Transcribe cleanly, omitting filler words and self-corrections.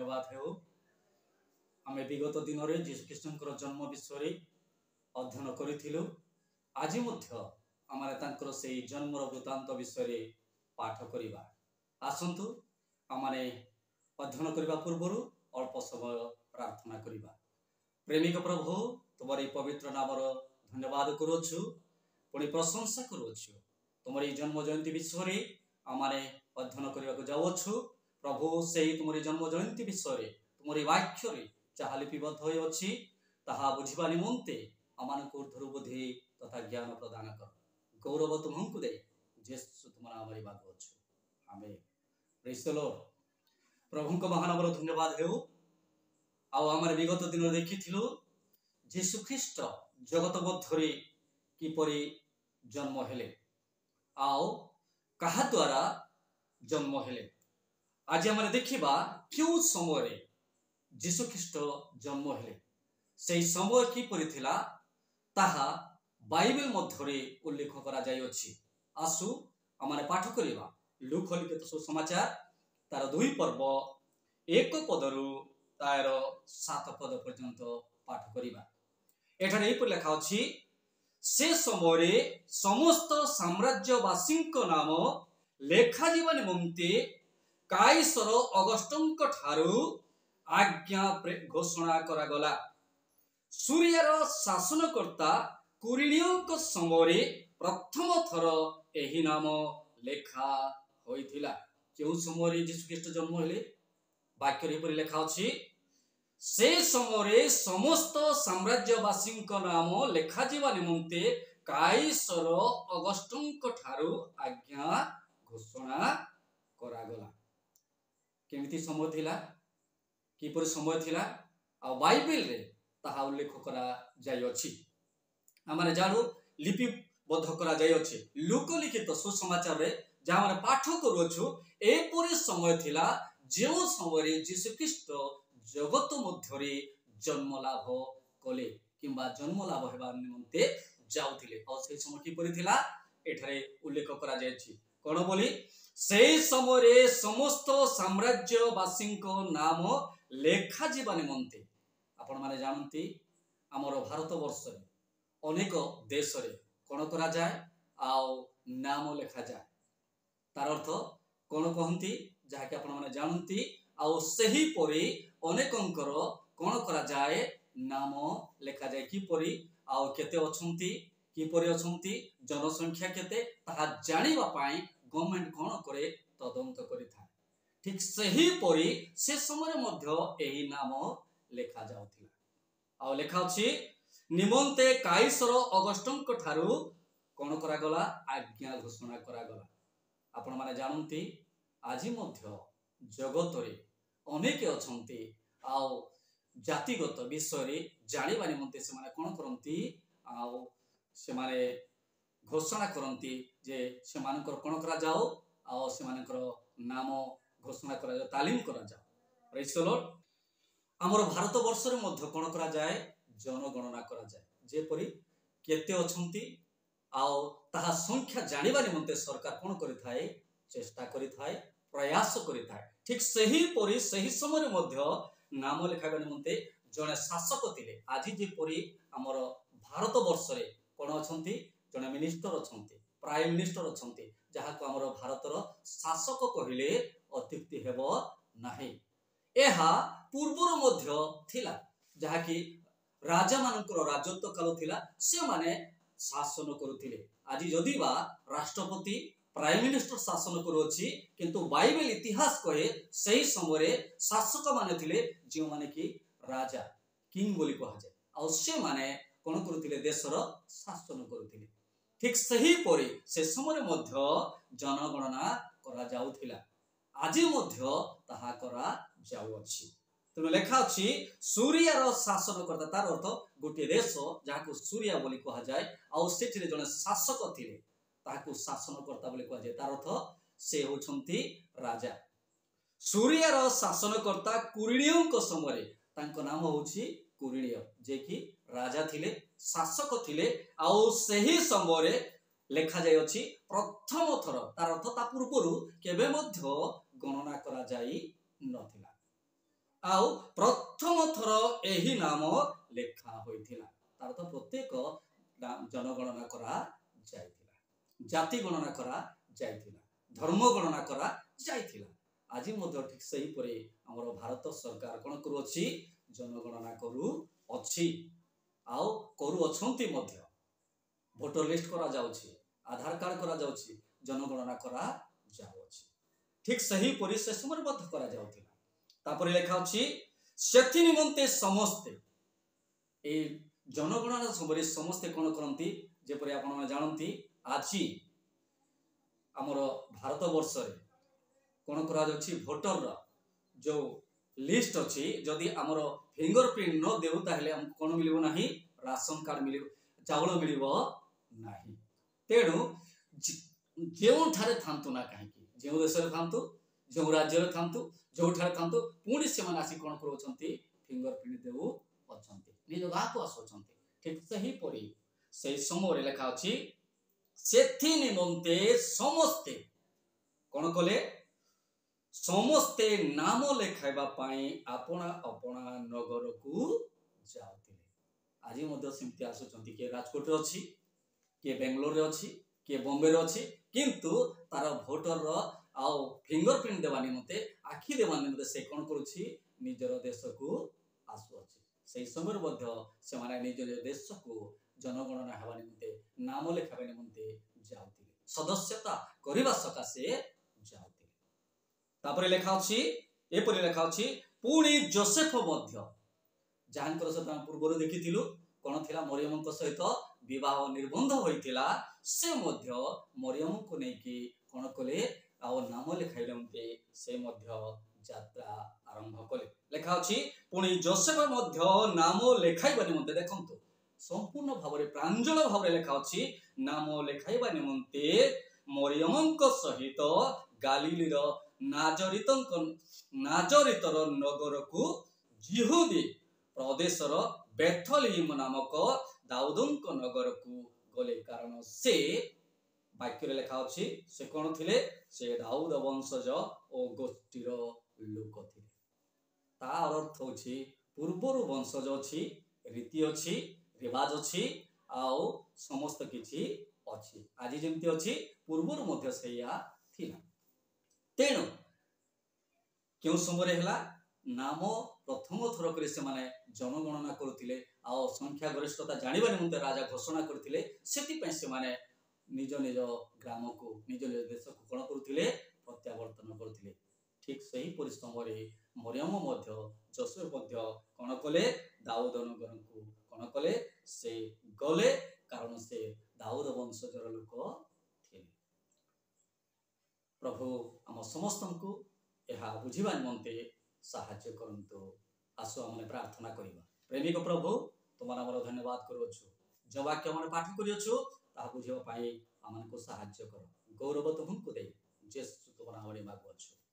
धन्यवाद हेउ आमे विगत दिन रे जीशु ख्रीष्टनकर जन्म विषय रे अध्ययन करिथिलु। आज मध्य आमारे तांकर सेही जन्मर वृत्तांत विषय रे पाठ करिबा। आसंतु आमारे अध्ययन करिबा पूर्वरु अल्प समय प्रार्थना करिबा। प्रेमिक प्रभु तुमर ई पवित्र नामर धन्यवाद करूछु, पुणी प्रशंसा करूछु। तुमर ई जन्म जयंती विषय रे आमारे अध्ययन करिबाको जाउछु। प्रभु सेही तुमर जन्म जयंती विषय रे तुमर वाक्य रे जहा लिपिबद्ध होई अछि ताहा बुझिबा निमंते आमानकु ऊर्ध्व बुद्धि तथा ज्ञान प्रदान कर। गौरव तुमको दे जेसु तुम नामरे मागुछु। आमेन। Praise the Lord. प्रभु को महानामर धन्यवाद हेउ। आउ आमार विगत दिन देखिथिलु जीशु ख्रीष्ट जगत मध्यरे किपरि जन्म हेले आउ कहा द्वारा जन्म हेले। आज आम देखा क्यों समय जीशु ख्रीष्ट जन्म हेले से समय किपरि थिला ताहा बाइबल मध्यरे उल्लेख करा जाय अछि। आसु आम पाठ करिबा लूक लिखित सुसमाचार तार 2 पर्व 1 पदरु तार 7 पद पर्यंत पाठ करिबा। एठारे एपरि लेखा अछि, से समय समस्त साम्राज्यवासी नाम लेखा जीवा निमंते काइसर अगस्टंक ठारू आज्ञा घोषणा करागला। सूर्यर शासनकर्ता कुरिनियोंक समय प्रथम थर एही नाम लेखा होइथिला। केउ समय जीशु ख्रीष्ट जन्म हेले वाक्य रे लेखा अछि, से समय समस्त साम्राज्यवासी नाम लेखा जीवा निमंते काइसर अगस्टंक ठारू आज्ञा घोषणा करागला। केमिति समय थिला, किपरि समय थिला आ बाइबल रे ताहा उल्लेख करा जाय अछि। आमाने जानु लिपिबद्ध करा जाय अछि लूक लिखित सुसमाचार रे जहा माने पाठ करूछु। एपरि समय थिला जेउ समय जीशु ख्रीष्ट जगत मध्यरे जन्म लाभ कले किंबा जन्म लाभ हेबा निमंते जाउथिले। और से समय किपरि थिला एठारे उल्लेख करा जाय अछि कोन बोली, से समय समस्त साम्राज्यवासी नाम लेखा जीवा निमंते। आपण माने जानती आमर भारत वर्ष अनेक देश रे कोन करा जाय आउ नाम लेखा जाय। तार अर्थ कोन कहंती जहा कि आपण माने जानती आउ सही परि अनेकंकर कोन करा जाय नाम लेखा जाय। किपरि आउ केते अछंती किपरि अछंती जनसंख्या केते ताहा जानिबा पाई गवर्नमेंट कोन करे तदंत करिथा। ठीक सही परि से समय मध्य एही नाम लेखा जाउथिला। आ लेखा अछि, निमंते काइसर अगस्टंक ठारू कोन करा गला आज्ञा घोषणा करा गला। आपण माने जानती आज मध्य जगत रे अनेक अछंती आउ जातिगत विषय रे जानिबा निमंते से माने कोन करंती आउ से माने घोषणा करंती जे से मानकर कोन करा जाओ आउ से मानकर नाम घोषणा करा जाओ, तालीम करा जाओ। Praise the Lord. हमर भारत वर्ष रे मध्य कोन करा जाय जनगणना करा जाय। जेपरि केते अछंती आउ ताहा संख्या जानिबा निमंते सरकार कोन करिथाय चेष्टा करिथाय प्रयास करिथाय। ठीक सही परि सही समय मध्य नाम लेखाबा निमंते जने शासक थिले। आज जेपरि हमर भारत वर्ष रे कोन अछंती जने मिनिस्टर अछंती, प्राइम मिनिस्टर अछंती, जहा को हमर भारतर शासक कहिले अत्युक्ति हेबो नाही। एहा पूर्वर मध्य थिला जहा कि राजा मानकर राजत्व काल थिला, से माने शासन करुथिले। आज जदि बा राष्ट्रपति प्राइम मिनिस्टर शासन करूछि किंतु बाइबल इतिहास कहे सही समय शासक माने थिले जे माने कि राजा किंग बोली कहा जाय। आ से माने कोन करुथिले देशर शासन करुथिले। ठीक सही परि से समय मध्य जनगणना करा जाउथिला। आज मध्य ताहा करा जाउछि। तेणु लेखा अछि, सूर्यर शासन करता। तार अर्थ गोटे देश जहां सूर्य बोली कहा जाय आ सेठिरे जने शासक थिले ताहाकु शासन करता बोली कहा जाय। तार अर्थ से होछंती राजा। सूर्यर शासन करता कुरिनियोंक समय तांको नाम होछि कुरिनियो, जे कि राजा थिले, शासक थिले। आउ सही समय लेखा जाय अछि प्रथम थर। तार अर्थ ता पूर्वरु केबे मध्य गणना करा जाई नथिला। आउ प्रथम थर एही नाम लेखा होइथिला तार तो प्रत्येक जनगणना करा जाइथिला जाति गणना करा जाइथिला धर्म गणना करा जाइथिला आज मध्य ठीक सही परे हमर भारत सरकार कोन करू अछि जनगणना करू अछि आउ करू अछंती मध्य भोटर लिस्ट करा जाउछि आधार कार्ड करा जाउछि जनगणना करा जाउछि ठीक सही परि से समरबद्ध करा जाउथिला तापर लेखा अछि सेथि निमंते समस्ते ए जनगणना समरे समस्ते कोन करंती जेपरि आपण माने जानंती आजि हमर भारत वर्ष रे कोन करा जाउछि भोटर रा जो लिस्ट अछि जदि हमर फिंगरप्रिंट न देउ ताहले हम कोन मिलिबो नाही राशन कार्ड मिलिबो चावल मिलिबो नाही तेणु जेउ ठारे थांतु ना काहे कि जेउ देश रे थांतु जेउ राज्य रे थांतु जो ठारे थांतु पुणी से माने आसी कोन करूछंती फिंगरप्रिंट देउ अछंती निज गाँ को आसुछंती ठीक सही परि से समय लेखा अछि सेथि निमंते समस्ते कोन कले समस्ते नाम लेखाइबा पाई आपणा अपना नगर को जाउतिले आज मध्य सेमति आसुछंती के राजकोट रे अछि के बेंगलोर रे अछि के बॉम्बे रे अछि किंतु तार भोटर रो आउ फिंगरप्रिंट देवा निमते आखि देवा निमते से कोन करूछि निजर देश को आसु अछि सेही समय मध्य से माने निज देश को जनगणना हेबा निमते नाम लेखाबा निमते जाउतिले सदस्यता करिबा सकासे जाउतिले तापर लेखा अछि एपरि लेखा अछि पुणी जोसेफ मध्य जानकर सहित पूर्व देखिथिलु कोन थिला मरियम को सहित विवाह निर्बंध होइतिला से मध्य मरियम को नै कि कोन कले आ नाम लेखाइलंते से मध्य यात्रा आरंभ कले लेखा अछि पुणी जोसेफ मध्य नाम लेखाइबा निमंते देखंतु संपूर्ण भाव रे प्रांजल भाव रे लेखा अछि नाम लेखाइबा निमंते मरियम को सहित गालिली रो नाजरितर नगर को जिहुदी प्रदेश रो बेथलेहेम नामक दाऊदंक नगर को गले कारण से वाक्य लेखा अछि से कोन थिले से दाऊद वंशज ओ गोष्ठीर लोक थिले तार अर्थ होछि पूर्वर वंशज अछि रीति अछि रिवाज अछि आउ समस्त किछि अछि आज जेमति अछि पूर्वर मध्य सेया थिला तेणु क्यों समय हला नाम प्रथम थर करे से माने जनगणना करथिले आ संख्या गरिष्ठता जानिबा निमंते राजा घोषणा करथिले सेति पय से माने निज निज ग्राम को निज निज देश को कोन करथिले प्रत्यावर्तन करथिले ठीक सही परिश्रम रे मरियम मध्य जोसेफ मध्य कोन कले दाऊद नगर को कोन कले से गले कारण से दाऊद वंशजर लोक थिले प्रभु हम समस्त को यह बुझिबा निमंते साहाय्य करंतु आसु हमने प्रार्थना करिबा प्रेमिक प्रभु तुमार हमर धन्यवाद करूछु जो वाक्य हमने पाठ करियछु ता बुझिबा पाई हमन को साहाय्य कर गौरव तुमको दे जेसु तुमार हमरे मागवछु।